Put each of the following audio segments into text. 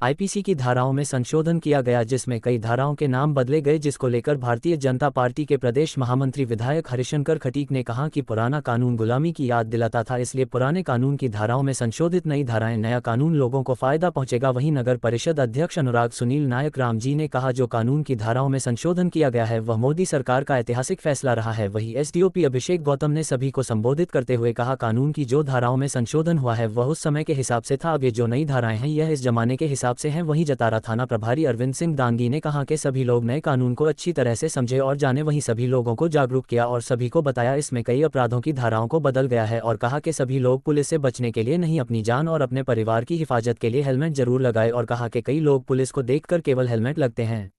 IPC की धाराओं में संशोधन किया गया, जिसमें कई धाराओं के नाम बदले गए, जिसको लेकर भारतीय जनता पार्टी के प्रदेश महामंत्री विधायक हरिशंकर खटीक ने कहा कि पुराना कानून गुलामी की याद दिलाता था, इसलिए पुराने कानून की धाराओं में संशोधित नई धाराएं, नया कानून लोगों को फायदा पहुंचेगा। वहीं नगर परिषद अध्यक्ष अनुराग सुनील नायक राम जी ने कहा, जो कानून की धाराओं में संशोधन किया गया है वह मोदी सरकार का ऐतिहासिक फैसला रहा है। वहीं एसडीओपी अभिषेक गौतम ने सभी को संबोधित करते हुए कहा, कानून की जो धाराओं में संशोधन हुआ है वह उस समय के हिसाब से था, अब ये जो नई धाराएं हैं यह इस जमाने के हिसाब से हैं। वहीं जतारा थाना प्रभारी अरविंद सिंह दांगी ने कहा कि सभी लोग नए कानून को अच्छी तरह से समझे और जाने। वहीं सभी लोगों को जागरूक किया और सभी को बताया इसमें कई अपराधों की धाराओं को बदल गया है, और कहा कि सभी लोग पुलिस से बचने के लिए नहीं, अपनी जान और अपने परिवार की हिफाजत के लिए हेलमेट जरूर लगाए। और कहा कि कई लोग पुलिस को देखकर केवल हेलमेट लगते हैं।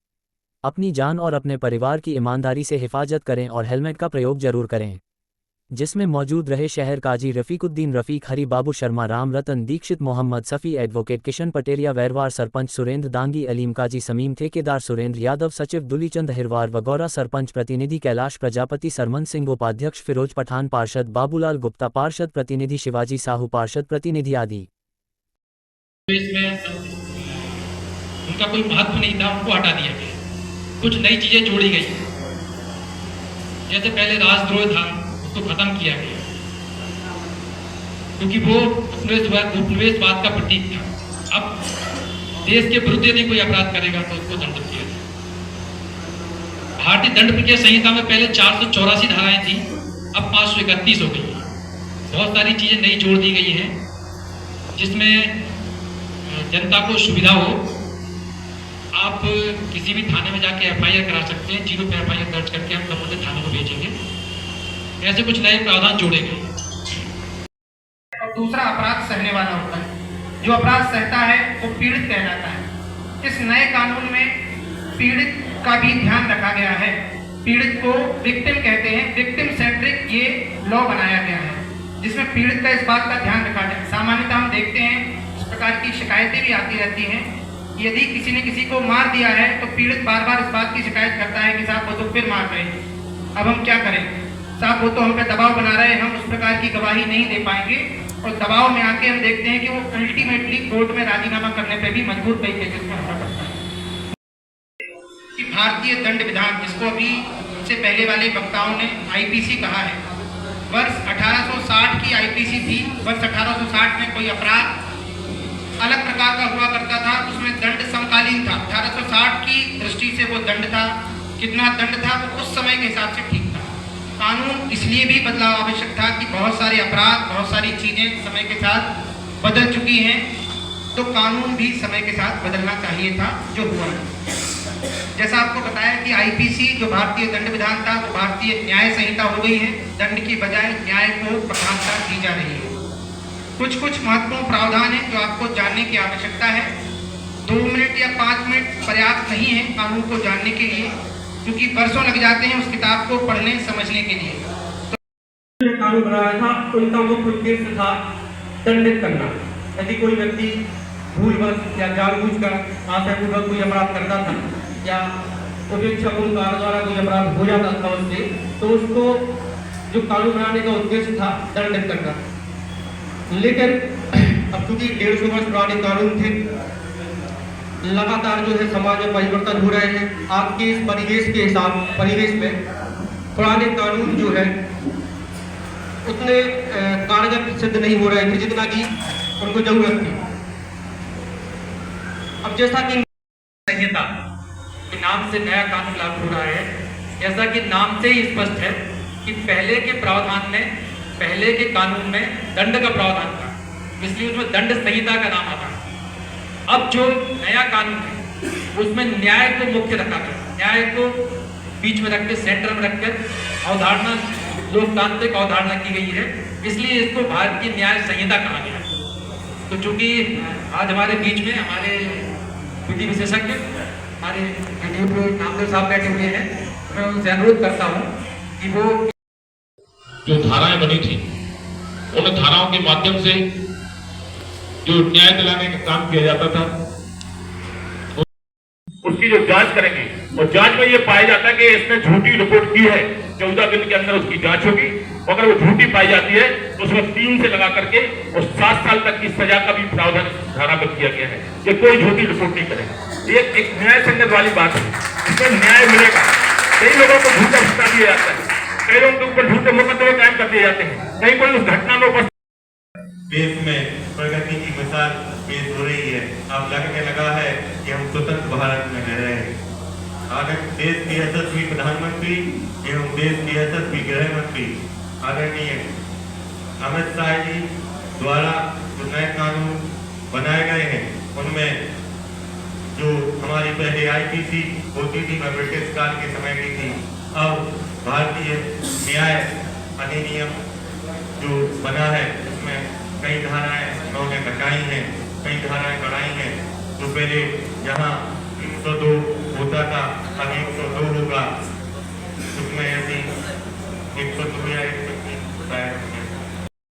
अपनी जान और अपने परिवार की ईमानदारी से हिफाजत करें और हेलमेट का प्रयोग जरूर करें। जिसमें मौजूद रहे शहर काजी रफीकुद्दीन रफीक, हरि बाबू शर्मा, राम रतन दीक्षित, मोहम्मद सफ़ी, एडवोकेट किशन पटेरिया, वैरवार सरपंच सुरेंद्र दांगी, अलीम काजी, समीम ठेकेदार, सुरेंद्र यादव, सचिव दुलीचंद हिरवार, वगौरा सरपंच प्रतिनिधि कैलाश प्रजापति, सरमन सिंह उपाध्यक्ष, फिरोज पठान पार्षद, बाबूलाल गुप्ता पार्षद प्रतिनिधि, शिवाजी साहू पार्षद प्रतिनिधि आदि। इसमें उनका कोई महत्व नहीं था, उनको हटा दिया गया। कुछ नई चीजें जोड़ी गई, जैसे पहले राजद्रोह था उसको खत्म किया गया, क्योंकि वो उपनिवेशवाद का प्रतीक था। अब देश के विरुद्ध यदि कोई अपराध करेगा तो उसको दंडित किया जाए। भारतीय दंड प्रक्रिया संहिता में पहले 484 धाराएं थी, अब 531 हो गई है। बहुत सारी चीजें नई जोड़ दी गई हैं, जिसमें जनता को सुविधा हो। आप किसी भी थाने में जाके एफआईआर करा सकते हैं, 0 पे एफआईआर दर्ज करके हम सब थाने को भेजेंगे। ऐसे कुछ नए प्रावधान जोड़े गए। और दूसरा अपराध सहने वाला होता है, जो अपराध सहता है वो पीड़ित कहलाता है। इस नए कानून में पीड़ित का भी ध्यान रखा गया है। पीड़ित को विक्टिम कहते हैं, विक्टिम सेंट्रिक ये लॉ बनाया गया है, जिसमें पीड़ित का इस बात का ध्यान रखा जाए। सामान्यतः हम देखते हैं इस प्रकार की शिकायतें भी आती रहती हैं, यदि किसी ने किसी को मार दिया है तो पीड़ित बार बार इस बात की शिकायत करता है कि साहब वो तो फिर मार रहे हैं, अब हम क्या करें, साहब वो तो हम पे दबाव बना रहे हैं, हम उस प्रकार की गवाही नहीं दे पाएंगे। और दबाव में आके हम देखते हैं कि वो अल्टीमेटली कोर्ट में राजीनामा करने पे भी मजबूर कई केसेस में होना पड़ता है। कि भारतीय दंड विधान, जिसको अभी से पहले वाले वक्ताओं ने आईपीसी कहा है, वर्ष 1860 की आईपीसी थी। वर्ष 1860 में कोई अपराध अलग प्रकार का हुआ करता था, उसमें दंड समकालीन था। 1860 की दृष्टि से वो दंड था, कितना दंड था वो उस समय के हिसाब से ठीक था। कानून इसलिए भी बदलाव आवश्यक था कि बहुत सारे अपराध, बहुत सारी चीजें समय के साथ बदल चुकी हैं, तो कानून भी समय के साथ बदलना चाहिए था, जो हुआ है। जैसा आपको बताया कि आईपीसी जो भारतीय दंड विधान था वो भारतीय न्याय संहिता हो गई है। दंड की बजाय न्याय को प्रधानता दी जा रही है। कुछ महत्वपूर्ण प्रावधान है जो आपको जानने की आवश्यकता है। 2 मिनट या 5 मिनट पर्याप्त नहीं है कानून को जानने के लिए, क्योंकि वर्षों लग जाते हैं उस किताब को पढ़ने समझने के लिए। तो कानून बनाया था, उनका मुख्य उद्देश्य था दंडित करना। यदि कोई व्यक्ति भूलवश या जानबूझकर आशयपूर्वक कोई अपराध करता था या उपेक्षापूर्ण कार्य द्वारा कोई अपराध हो जाता था उससे, तो उसको जो कानून बनाने का उद्देश्य था दंडित करना। लेकिन अब चूंकि 150 वर्ष पुराने कानून थे, लगातार जो है समाज में परिवर्तन हो रहे हैं। आपके इस परिवेश में पुराने कानून जो है उतने कारगर सिद्ध नहीं हो रहे थे जितना कि उनको जरूरत थी। अब जैसा कि संहिता के नाम से नया कानून लागू हो रहा है, जैसा कि नाम से ही स्पष्ट है कि पहले के प्रावधान में, पहले के कानून में दंड का प्रावधान था, इसलिए उसमें दंड संहिता का नाम आता है। अब जो नया कानून है उसमें न्याय को मुख्य रखा गया, न्याय को बीच में रख के, सेंटर में रखकर अवधारणा, लोकतांत्रिक अवधारणा की गई है, इसलिए इसको भारतीय न्याय संहिता कहा गया है। तो चूंकि आज हमारे बीच में हमारे विधि विशेषज्ञ, हमारे नामदेव साहब बैठे हुए हैं, मैं उनसे अनुरोध करता हूँ कि वो जो धाराएं बनी थी उन धाराओं के माध्यम से जो न्याय दिलाने का काम किया जाता था, उसकी जो जांच करेंगे और जांच में ये पाया जाता है कि इसने झूठी रिपोर्ट की है, 14 दिन के अंदर उसकी जांच होगी अगर वो झूठी पाई जाती है तो उसमें 3 से लगा करके और 7 साल तक की सजा का भी प्रावधान धाराबद्ध किया गया है कि कोई झूठी रिपोर्ट नहीं करेगा। ये एक न्याय संगत वाली बात है, इसमें न्याय मिलेगा। कई लोगों को झूठा सजा दिया जाता है, कई लोगों के ऊपर झूठे मुकदमे कायम कर दिए जाते हैं, कहीं कोई उस घटना में उपस्थित। देश में प्रगति की मिसाल पेश हो रही है। अब लगने लगा है कि हम स्वतंत्र भारत में रह रहे हैं। आगे देश के यशस्वी प्रधानमंत्री एवं देश के यशस्वी गृह मंत्री आदरणीय अमित शाह जी द्वारा जो नए कानून बनाए गए हैं उनमें जो हमारी पहले आईपीसी होती थी वह ब्रिटिश काल के समय की थी, अब भारतीय न्याय अधिनियम जो बना है उसमें कई धाराएं उन्होंने घटाई हैं, कई धाराएं बढ़ाई हैं। तो पहले जहां 102 होता था अब 102 होगा।